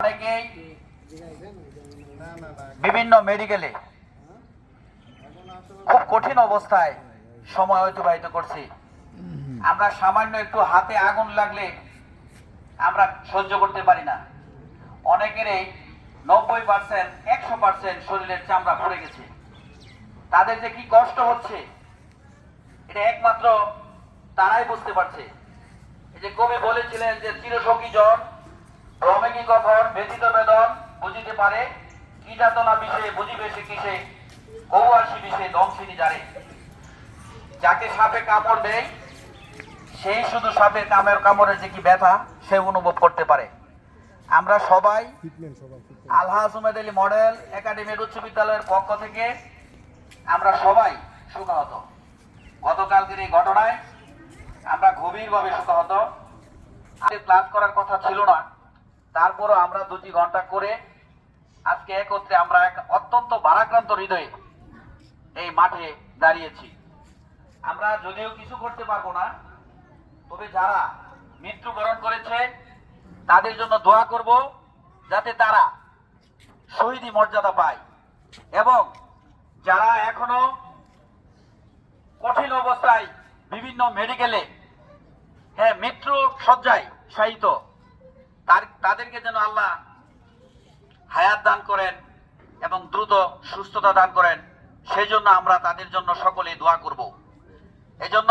অনেকেই বিভিন্ন মেডিকেলে খুব কঠিন অবস্থায় সময় অতিবাহিত করছি। আমরা সামান্য একটু হাতে আগুন লাগলে আমরা সহ্য করতে পারি না। অনেকেরই 90% 100% শরীরের চামড়া পড়ে গেছে। তাদের যে কি কষ্ট হচ্ছে এটা একমাত্র তারাই বুঝতে পারছে। এই যে কবি বলেছিলেন যে চিরসখী জন রমে কি কখন ব্যথিত বেদন বুঝিতে পারে, কি যাতনা বিষে বুঝিবে সে কিসে, কৌয়াসি বিষে দংশিনী জারে। যাকে সাপে কামড় দেয় সেই শুধু সাপের কামড়ের যে কি ব্যথা সে অনুভব করতে পারে। আমরা সবাই আলহাজ উমেদ আলী মডেল একাডেমির উচ্চ বিদ্যালয়ের পক্ষ থেকে আমরা সবাই শোকাহত। গতকালকের এই ঘটনায় আমরা গভীরভাবে শোকাহত। আমাদের ক্লাস করার কথা ছিল না, তারপরও আমরা 2 ঘন্টা করে আজকে একত্রে আমরা এক অত্যন্ত ভারাক্রান্ত হৃদয়ে এই মাঠে দাঁড়িয়েছি। আমরা যদিও কিছু করতে পারবো না, তবে যারা মৃত্যুবরণ করেছে তাদের জন্য দোয়া করব যাতে তারা শহীদি মর্যাদা পায়, এবং যারা এখনো কঠিন অবস্থায় বিভিন্ন মেডিকেলে মৃত্যু শয্যায় শায়িত তাদেরকে যেন আল্লাহ হায়াত দান করেন এবং দ্রুত সুস্থতা দান করেন। সেই জন্য আমরা তাদের জন্য সকলেই দোয়া করব। এজন্য